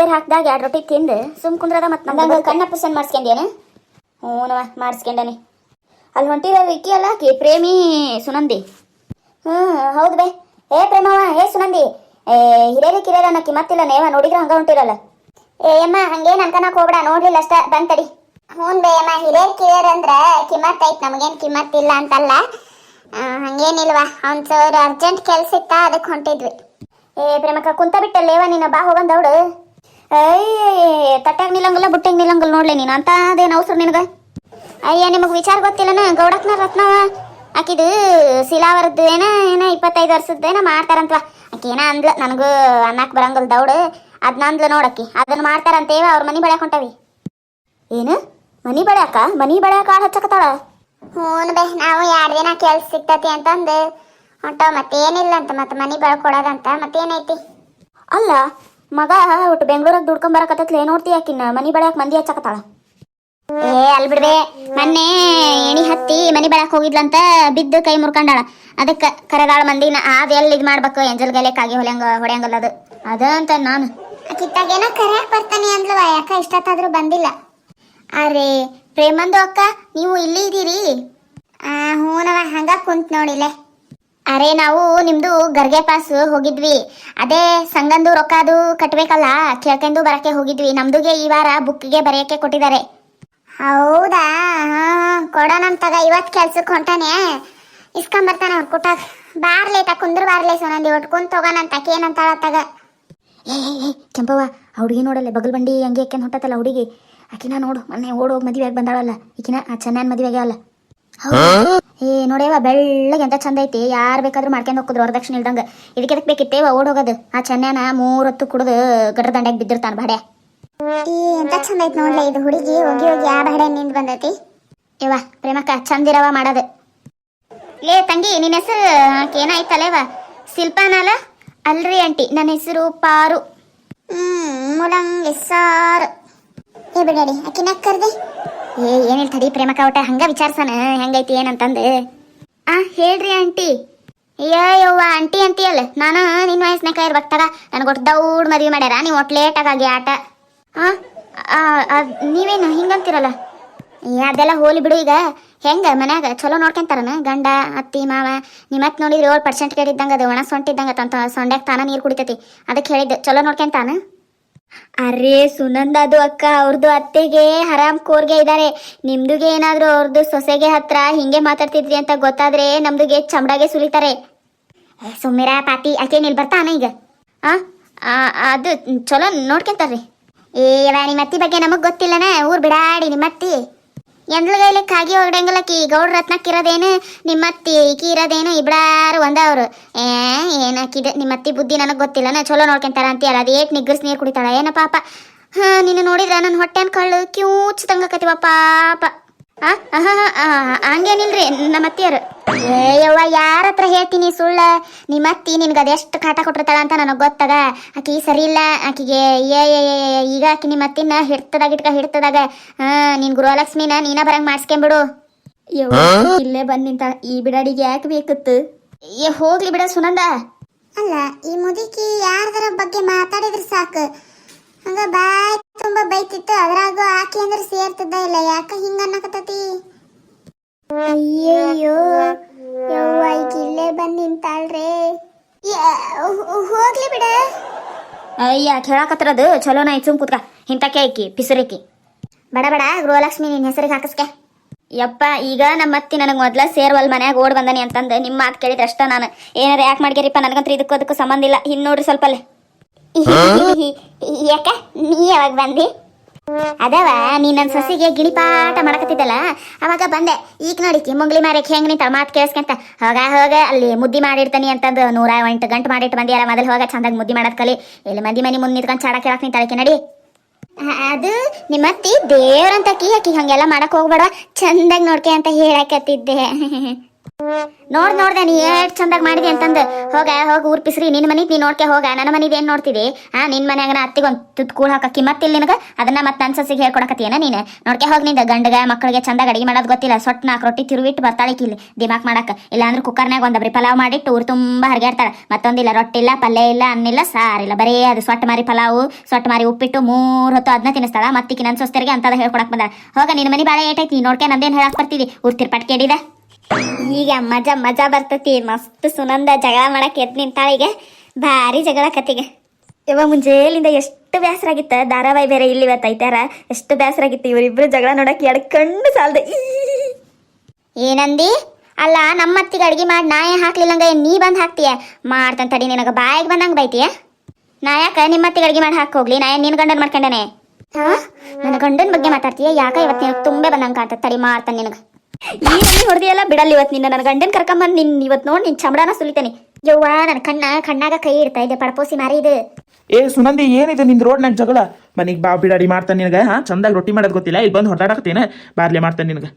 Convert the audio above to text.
ಉಪ್ಪೇರು ಹಾಕ್ದಾಗ 2 ರೊಟ್ಟಿ ತಿಂದು ಸುಮ್ ಕುಂದ್ರದ ಮತ್ತೆ ನಮ್ಗೆ ಕಣ್ಣಪ್ಪಸನ್ ಮಾಡಿಸ್ಕೊಂಡೇನು? ಹ್ಞೂನವ ಮಾಡಿಸ್ಕೊಂಡನಿ. ಅಲ್ಲಿ ಹೊಂಟಿರಲ್ಲ ಇಕ್ಕಿ ಅಲ್ಲ ಆಕಿ ಪ್ರೇಮಿ ಸುನಂದಿ. ಹೌದು ಬೇ. ಏ ಪ್ರೇಮವ, ಏ ಸುನಂದಿ, ಹಿರಿಯರಿಕಿರಿಯರ ಅನ್ನಕ್ಕೆ ಮತ್ತಿಲ್ಲ ನೇವ ನೋಡಿದ್ರೆ ಹಂಗ ಹೊಂಟಿರಲ್ಲ. ಏಮ್ಮ ಹಂಗೇನು ಅನ್ಕನಕ್ ಹೋಗ್ಬೇಡ, ನೋಡ್ಲಿಲ್ಲ ಅಷ್ಟ ಬಂತಡಿ. ಹ್ಞೂ ಬೇ ಅಮ್ಮ, ಹಿರಿಯರ್ ಕಿರಿಯರ್ ಅಂದ್ರೆ ಕಿಮ್ಮತ್ ಐತ್, ನಮಗೇನು ಕಿಮ್ಮತ್ ಇಲ್ಲ ಅಂತಲ್ಲ. ಹಂಗೇನಿಲ್ವಾ, ಅವ್ನ ಸರ್ ಅರ್ಜೆಂಟ್ ಕೆಲ್ಸ ಇತ್ತ, ಅದಕ್ಕೆ ಹೊಂಟಿದ್ವಿ. ಪ್ರೇಮಕ್ಕ ಕುಂತ ಬಿಟ್ಟಲ್ಲೇವ ನೀನು, ಬಾ ಹೋಗಂದವಳು. ತಟ್ಟಾಗ ನಿಲ್ಲಂಗಿಲ್ಲ ಬುಟ್ಟಿಗೆ ನಿಲ್ಲಂಗಿಲ್ಲ ನೋಡ್ಲಿ ನೀನು, ಅಂತ ಅದೇನು ಅವಸರ ನಿನಗೆ? ಅಯ್ಯ ನಿಮಗೆ ವಿಚಾರ ಗೊತ್ತಿಲ್ಲನ, ಗೌಡಕ್ನ ರತ್ನವ ಆಕಿದು ಶಿಲಾವರದ್ದು ಏನೋ 25 ವರ್ಷದ್ದೇನೋ ಮಾಡ್ತಾರಂತವ. ಆಕಿ ಏನ ಅಂದ್ಲ, ನನಗೂ ಅನ್ನಕ್ಕೆ ಬರಂಗಲ್ ದೌಡು, ಅದನ್ನ ಅಂದ್ಲ ನೋಡಕ್ಕಿ. ಅದನ್ನ ಮಾಡ್ತಾರಂತೇವ, ಅವ್ರ ಮನೆ ಬೆಳ್ಯಾಕ ಹೊಂಟವಿ. ಏನು ಮನಿ ಬೆಳ್ಯಾಕ? ಮನಿ ಬೆಳ್ಯಾಕ ಆಳು ಹಚ್ಚಕತ್ತಾಳ? ಹ್ಞೂ ಬೇ, ನಾವು 2 ದಿನ ಕೆಲ್ಸ ಸಿಗ್ತತಿ ಅಂತಂದು ಹೊಂಟವ. ಮತ್ತೇನಿಲ್ಲ ಅಂತ, ಮತ್ತೆ ಮನಿ ಬೆಳ್ಕೊಡೋದಂತ ಮತ್ತೇನೈತಿ. ಅಲ್ಲ ಮಗ ಒಟ್ಟು ಬೆಂಗಳೂರಾಗ ದುಡ್ಕೊಂಬರಕತ್ತತ್ಲೆ, ನೋಡ್ತಿ ಆಕಿನ್ನ ಮನಿ ಬೆಳ್ಯಾಕ ಮಂದಿ ಹಚ್ಚಕತ್ತಾಳ. ಅಲ್ ಬಿಡ್ಬೇ, ಮೊನ್ನೆ ಎಣಿ ಹತ್ತಿ ಮನಿ ಬೆಳಕ್ ಹೋಗಿದ್ಲಂತ, ಬಿದ್ದು ಕೈ ಮುರ್ಕೊಂಡಾಳ. ಅದಕ್ಕೆ ಕರೆದಾಳ ಮಂದಿನ. ಅದು ಎಲ್ಲಿ ಇದು ಮಾಡ್ಬೇಕು, ಎಂಜಲ್ ಗಲೆಕಾಗಿ ಹೊಡೆಯಂಗಲ್ಲ ಅದ ಅಂತ ನಾನು. ಕಿತ್ತಾಗೇನೋ ಕರೆಯಾಕ ಬರ್ತಾನೆ ಅಂದ್ಲವ, ಯಾಕ ಇಷ್ಟತ್ತಾದ್ರೂ ಬಂದಿಲ್ಲ. ಅರೆ ಪ್ರೇಮಂದು ಅಕ್ಕ, ನೀವು ಇಲ್ಲಿ ಇದ್ದೀರಿ? ಹೂನವ, ಹಂಗ ಕುಂತ್ ನೋಡಿಲೆ. ಅರೆ ನಾವು ನಿಮ್ದು ಗರ್ಗೆ ಪಾಸ್ ಹೋಗಿದ್ವಿ, ಅದೇ ಸಂಗಂದು ರೊಕ್ಕ ಅದು ಕಟ್ಬೇಕಲ್ಲ, ಕೇಳ್ಕೊಂಡು ಬರಕ್ಕೆ ಹೋಗಿದ್ವಿ. ನಮ್ದುಗೆ ಈ ವಾರ ಬುಕ್ಗೆ ಬರೆಯಕ್ಕೆ ಕೊಟ್ಟಿದ್ದಾರೆ. ಹೌದಾ? ಕೊಡೋಣಂತಾಗ, ಇವತ್ತು ಕೆಲ್ಸಕ್ಕೆ ಹೊಂಟಾನೆ, ಇಸ್ಕೊಂಬರ್ತಾನೆ ಅವ್ರು ಕೊಟ್ಟಾಗ. ಬಾರ್ಲೇತ ಕುಂದ್ರ ಬಾರ್ಲೇ ಸೊನಂದಿ, ಒಟ್ಟು ಕುಂತ ಹೋಗೋಣಂತ. ಏನಂತಾಳ ತಗ. ಏ ಕೆಂಪವ್ವ, ಆ ಹುಡುಗಿ ನೋಡಲ್ಲ ಬಗಲ್ ಬಂಡಿ ಹಂಗೆ ಯಾಕೆಂದು ಹೊಂಟತ್ತಲ್ಲ ಹುಡುಗಿ, ಆಕಿನ ನೋಡು, ಮೊನ್ನೆ ಓಡೋಗಿ ಮದುವೆ ಆಗಿ ಬಂದಾಳಲ್ಲ ಈಕಿನ, ಆ ಚೆನ್ನೈನ ಮದುವೆ ಆಗ್ಯಾವಲ್ಲ. ನೋಡೇವ ಬೆಳ್ಳಗೆ ಎಂತ ಚಂದ ಐತಿ, ಯಾರು ಬೇಕಾದ್ರೂ ಮಾಡ್ಕೊಂಡು ಹೋಗಿದ್ರು ವರದಕ್ಷಿಣೆ ಇಲ್ದಂಗೆ. ಇದಕ್ಕೆ ಎದಕ್ಕೆ ಬೇಕಿತ್ತೇವ ಓಡೋಗೋದು? ಆ ಚೆನ್ನೈನ 3 ಹೊತ್ತು ಕುಡಿದು ಗಡ್ರ ದಂಡ್ಯಾಗ ಬಿದ್ದಿರ್ತಾನೆ ಬಾಡೆ. ಎಂತ ಚಂದ ಐತಿ ನೋಡ್ಲೆ ಇದು ಹುಡುಗಿ, ಹೋಗಿ ಹೋಗಿ ಆ ಬಾಡೆ ನಿಂದು ಬಂದೈತಿ. ಇವ ಪ್ರೇಮಕ್ಕ ಚಂದಿರವ ಮಾಡೋದು. ಲೇ ತಂಗಿ, ನಿನ್ನ ಹೆಸರು ಏನಾಯ್ತಲ್ಲೇವ? ಶಿಲ್ಪಾನಲ್ಲ? ಅಲ್ರಿ ಆಂಟಿ, ನನ್ನ ಹೆಸರು ಪಾರು. ಮುಳಂಗಿ ಸಾರು. ಬಿಡಡಿ ಆಕಿನ ಕರ್ದೆ. ಏನಿಲ್ಲ ತಡಿ ಪ್ರೇಮಕ್ಕ, ಒಟ್ಟ ಹಂಗ ವಿಚಾರ್ಸನ ಹೆಂಗೈತಿ ಏನಂತಂದು. ಹೇಳ್ರಿ ಆಂಟಿ. ಯವ್ವ ಆಂಟಿ ಅಂತೀಯಲ್ಲ, ನಾನು ನಿನ್ನ ವಯಸ್ಸಿನಾಗ ಇರ್ಬೇಕು ತಗ. ನನಗೆ ಒಟ್ಟು ದೌಡ್ ಮದುವೆ ಮಾಡ್ಯಾರ, ನೀವು ಒಟ್ಟು ಲೇಟಾಗಿ ಆಟ. ನೀವೇನು ಹಿಂಗಂತೀರಲ್ಲ? ಅದೆಲ್ಲ ಹೋಲಿ ಬಿಡು. ಈಗ ಹೆಂಗ ಮನ್ಯಾಗ ಚಲೋ ನೋಡ್ಕೊಂತಾರನ ಗಂಡ ಅತ್ತಿ ಮಾವ? ನಿಮ್ಮತ್ ನೋಡಿದ್ರೆ 7% ಕೇಳಿದ್ದಂಗೆ, ಅದು ಒಣ ಸೊಂಟಿದ್ದಂಗೆ ತಂತ ಸೊಂಡ್ಯಾಗ ತಾನ ನೀರು ಕುಡಿತೈತಿ. ಅದಕ್ಕೆ ಹೇಳಿದ್ದೆ ಚಲೋ ನೋಡ್ಕೊಂತಾನ. ಅರೇ ಸುನಂದದು ಅಕ್ಕ, ಅವ್ರದ್ದು ಅತ್ತೆಗೆ ಹರಾಮ್ ಕೋರ್ಗೆ ಇದ್ದಾರೆ. ನಿಮ್ದುಗೆ ಏನಾದ್ರು ಅವ್ರದ್ದು ಸೊಸೆಗೆ ಹತ್ರ ಹಿಂಗೆ ಮಾತಾಡ್ತಿದ್ರಿ ಅಂತ ಗೊತ್ತಾದ್ರೆ ನಮ್ದುಗೆ ಚಮಡಾಗೆ ಸುಲಿತಾರೆ. ಸುಮ್ಮಿರ ಪಾತಿ, ಆಕೇನಿಲ್ ಬರ್ತಾನ ಈಗ? ಅದು ಚಲೋ ನೋಡ್ಕೊಂತಾರ್ರಿ. ನಿಮ್ಮತ್ತಿ ಬಗ್ಗೆ ನಮಗ್ ಗೊತ್ತಿಲ್ಲನ, ಊರ್ ಬಿಡಾಡಿ ನಿಮ್ಮತ್ತಿ. ಎಂದ್ಲಗೈಲಿ ಕಾಗಿ ಹೊಗಡಂಗಲಕ್ಕಿ ಗೌಡ್ರ ರತ್ನಕ್ಕಿರೋದೇನು, ನಿಮ್ಮತ್ತಿ ಈಕಿ ಇರೋದೇನು, ಇಬ್ರಾರು ಒಂದವ್ರು. ಏನಾಕಿದೆ ನಿಮ್ಮತ್ತಿ ಬುದ್ಧಿ ನನಗೆ ಗೊತ್ತಿಲ್ಲನ, ಚಲೋ ನೋಡ್ಕೊಂತಾರ ಅಂತೀಯಲ್ಲ, ಅದು ಏಟ್ ನಿಗ್ಗರ್ಸ್ ನೀರು ಕುಡಿತಾಳ ಏನ ಪಾಪ. ನಿನ್ನ ನೋಡಿದ್ರ ನನ್ನ ಹೊಟ್ಟೆನ್ ಕಳ್ಳು ಕ್ಯೂಚ್ ತಂಗಕತಿವ ಪಾಪ. ಹಂಗೇನಿಲ್ರಿ ನಮ್ಮ ಅತ್ತಿಯರು. ಯವ್ವ ಯಾರ ಹತ್ರ ಹೇಳ್ತೀನಿ ಸುಳ್ಳ? ನಿಮ್ಮತ್ತಿ ನಿನ್ಗೆ ಅದೆಷ್ಟು ಕಾಟ ಕೊಟ್ಟಿರ್ತಾಳ ಅಂತ ನನಗೆ ಗೊತ್ತಾಗ. ಆಕಿ ಸರಿ ಇಲ್ಲ, ಆಕಿಗೆ ಈಗ ಆಕಿ ನಿಮ್ಮ ಅತ್ತಿನ ಹಿಡ್ತದಾಗ ನಿನ್ ಗೃಹಲಕ್ಷ್ಮಿನ ನೀನ ಬರಂಗ್ ಮಾಡಿಸ್ಕೊಂಬಿಡು. ಇಲ್ಲೇ ಬಂದ್ ನಿಂತ ಈ ಬಿಡಾಡಿಗೆ ಯಾಕೆ ಬೇಕತ್ತು? ಹೋಗ್ಲಿ ಬಿಡ ಸುನಂದ. ಅಲ್ಲ ಈ ಮುದುಕಿ ಯಾರದರ ಬಗ್ಗೆ ಮಾತಾಡಿದ್ರೆ ಸಾಕು ಹಂಗ ಬಾಯ್ ತುಂಬಾ ಬೈತಿತ್ತು, ಅದ್ರಾಗ ಆಕಿ ಅಂದ್ರೆ ಸೇರ್ತಿದ್ದ ಇಲ್ಲ. ಯಾಕ ಹಿಂಗ ಅನ್ನಕತ್ತತಿ? ಅಯ್ಯಯ್ಯೋ ಯವ್ವ ಈಕಿ ಇಲ್ಲೇ ಬಂದ್ ನಿಂತಾಳ್ರೆ. ಹೋಗ್ಲಿ ಬಿಡ. ಅಯ್ಯ ಕೇಳಾಕತ್ರದು ಚಲೋನ ಐತ್, ಸುಮ್ ಕೂತ್ಕ. ಇಂತಕ್ಕೆ ಐಕಿ ಪಿಸುರಿಕಿ ಬಡ ಬಡ ಗೃಹಲಕ್ಷ್ಮಿ ನಿನ್ನ ಹೆಸರಿಗೆ ಹಾಕಿಸ್ಕೆ. ಯಪ್ಪ ಈಗ ನಮ್ಮ ಅತ್ತಿ ನನಗೆ ಮೊದ್ಲ ಸೇರ್ವಲ್ ಮನ್ಯಾಗ ಓಡ್ ಬಂದನಿ ಅಂತಂದು ನಿಮ್ಮ ಮಾತು ಕೇಳಿದ್ರೆ ಅಷ್ಟ. ನಾನು ಏನಾರ ಯಾಕೆ ಮಾಡ್ಗ್ಯಾರಿಪ್ಪ, ನನಗಂತೂ ಇದಕ್ಕೂ ಸಂಬಂಧ ಇಲ್ಲ. ಇನ್ನು ನೋಡ್ರಿ ಸ್ವಲ್ಪಲ್ಲೇ. ಯಾಕ ನೀ ಯಾವಾಗ ಬಂದಿ? ಅದವ ನೀ ನನ್ನ ಸೊಸಿಗೆ ಗಿಣಿಪಾಠ ಮಾಡಕತ್ತಿದ್ದಲ್ಲ ಅವಾಗ ಬಂದೆ. ಈಗ ನೋಡಿಕಿ ಮುಂಗ್ಲಿ ಮಾರಕ್ಕೆ ಹೆಂಗ್ ನಿಂತ ಮಾತು ಕೇಳಿಸ್ಕೊಂತ ಹೋಗ ಅಲ್ಲಿ ಮುದ್ದಿ ಮಾಡಿರ್ತಾನಿ ಅಂತಂದು 108 ಗಂಟು ಮಾಡಿಟ್ಟು ಬಂದಿಯಲ್ಲ. ಮೊದಲು ಹೋಗ ಚಂದಾಗಿ ಮುದ್ದಿ ಮಾಡೋದ್ ಕಲಿ. ಇಲ್ಲಿ ಮಂದಿ ಮನೆ ಮುಂದೆ ನಿಂತ್ಕೊಂಡು ಚಾಡ ಕೇಳಕ್ ನಿಂತಾಳಕಿ ನಡಿ. ಅದು ನಿಮ್ಮತ್ತಿ ದೇವ್ರಂತ ಆಕಿ ಹಂಗೆಲ್ಲ ಮಾಡಕ್ ಹೋಗ್ಬೇಡ, ಚಂದಾಗಿ ನೋಡ್ಕೆ ಅಂತ ಹೇಳಕತ್ತಿದ್ದೆ. ನೋಡ್ದೆ ನೀ ಎಷ್ಟು ಚಂದಾಗ ಮಾಡಿದೆ ಅಂತಂದು ಹೋಗಿ ಊರ್ ಪಿಸ್ರಿ ನಿನ್ನ ಮನಿಗ್ ನೀ ನೋಡ್ಕೆ ಹೋಗ. ನನ್ನ ಮನಿದ್ ಏನ್ ನೋಡ್ತಿದಿ? ನಿನ್ ಮನ್ಯಾಗ ಅತ್ತಿಗೊಂದು ತುತ್ತು ಕೂಳ್ ಹಾಕಿ ಕಿಮ್ಮತ್ತಿಲ್ಲ ನಿನಗ. ಅದನ್ನ ಮತ್ತೆ ನನ್ನ ಸಸಿಗೆ ಹೇಳ್ಕೊಡಕತ್ತೀಯನ ನೀನು? ನೋಡ್ಕೆ ಹೋಗಿ ನಿಂದ ಗಂಡಗ ಮಕ್ಕಳಿಗೆ ಚಂದಾಗ ಅಡಿಗೆ ಮಾಡೋದು ಗೊತ್ತಿಲ್ಲ. ಸೊಟ್ಟು 4 ರೊಟ್ಟಿ ತಿರುವಿಟ್ಟು ಬರ್ತಾಳಿಕ್ ಇಲ್ಲಿ ದಿಮಾಕ್ ಮಾಡಕ್. ಇಲ್ಲಾಂದ್ರೆ ಕುಕ್ಕರ್ನಾಗ ಒಂದಬ್ರಿ ಪಲಾವ್ ಮಾಡಿಟ್ಟು ಊರು ತುಂಬಾ ಹರಿಗಾಡ್ತಾಳ. ಮತ್ತೊಂದಿಲ್ಲ ರೊಟ್ಟಿ ಇಲ್ಲ, ಪಲ್ಯ ಇಲ್ಲ, ಅನ್ನಿಲ್ಲ, ಸಾರಿಲ್ಲ, ಬರೀ ಅದು ಸೊಟ್ಟು ಮಾರಿ ಪಲಾವು, ಸೊಟ್ಟು ಮಾರಿ ಉಪ್ಪಿಟ್ಟು 3 ಹೊತ್ತು ಅದನ್ನ ತಿನ್ನಿಸ್ತಾಳ. ಮತ್ತಿಕ್ಕಿ ನನ್ನ ಸೊಸ್ತರಿಗೆ ಅಂತದ ಹೇಳ್ಕೊಡಕ್ ಬಂದ. ಹೋಗ ನಿನ್ನ ಮನಿ ಬಾಳೆ ಏಟೈತಿ ನೋಡ್ಕೆ. ನಂದೇನು ಹೇಳಕ್ ಬರ್ತಿದಿ? ಊರ್ ಪಟ್ ಕೇಳಿದ. ಈಗ ಮಜಾ ಬರ್ತತಿ. ಮಸ್ತ್ ಸುನಂದ ಜಗಳ ಮಾಡಕ್ ಎದ್ ನಿಂತಾಳೀಗ. ಭಾರಿ ಜಗಳ ಕತ್ತಿಗೆ. ಇವಾಗ ಮುಂಜೇಲಿಂದ ಎಷ್ಟು ಬೇಸರ ಆಗಿತ್ತ. ಧಾರಾವಾಹಿ ಬೇರೆ ಇಲ್ಲಿ ಇವತ್ತೈತಾರ. ಎಷ್ಟು ಬೇಸರ ಆಗಿತ್ತು. ಇವರಿಬ್ರು ಜಗಳ ನೋಡಕ್ ಎಡ್ಕಂಡು ಸಾಲ್ದ. ಏನಂದಿ? ಅಲ್ಲ ನಮ್ಮತ್ತಿಗೆ ಅಡ್ಗೆ ಮಾಡಿ ನಾ ಏನ್ ಹಾಕ್ಲಿಲ್ಲಂಗ ನೀ ಬಂದ್ ಹಾಕ್ತೀಯ? ಮಾಡ್ತಂತ ತಡಿ, ನಿನಗ ಬಾಯಿಗೆ ಬಂದಂಗ ಬೈತೀಯ. ನಾ ಯಾಕ ನಿಮ್ಮತ್ತಿಗೆ ಅಡ್ಗೆ ಮಾಡಿ ಹಾಕಿ ಹೋಗ್ಲಿ? ನಾ ಏನ್ ನಿನ್ ಗಂಡನ್ ಮಾಡ್ಕೊಂಡೇನೆ? ನನ್ನ ಗಂಡನ ಬಗ್ಗೆ ಮಾತಾಡ್ತೀಯ? ಯಾಕ ಇವತ್ತು ನಿನಗೆ ತುಂಬೆ ಬಂದಂಗ ಕಾಣ್ತದೆ. ತಡಿ ಮಾಡ್ತಾನೆ ನಿನಗ. ಈ ನನ್ನಿ ಹೊಡೆದಿಯಲ್ಲ ಬಿಡಲ್ಲ ಇವತ್ತು ನಿನ್ನ. ನನ್ನ ಗಂಡನ ಕರ್ಕೊಂಬಂದು ಇವತ್ತು ನೋಡಿ ನಿನ್ ಚಮಡಾನ ಸುಲಿತೇನೆ. ಯವ್ವ ನನ್ನ ಕಣ್ಣಾಗ ಕೈ ಇಡ್ತಾ ಇದೆ. ಪಡಪೋಸಿ ಮಾರಿ ಇದು. ಸುನಂದಿ, ಏನಿದೆ ನಿಂದು ರೋಡ್ನಾಗ ಜಗಳ? ಮನಿಗೆ ಬಾ, ಬಿಡಾಡಿ ಮಾಡ್ತಾನೆ ನಿನಗೆ. ಚಂದಾಗಿ ರೊಟ್ಟಿ ಮಾಡೋದು ಗೊತ್ತಿಲ್ಲ, ಇಲ್ಲಿ ಬಂದು ಹೊಡೆದಾಡಕತ್ತೇನೆ. ಬಾರ್ಲೆ ಮಾಡ್ತಾನೆ ನಿನಗೆ.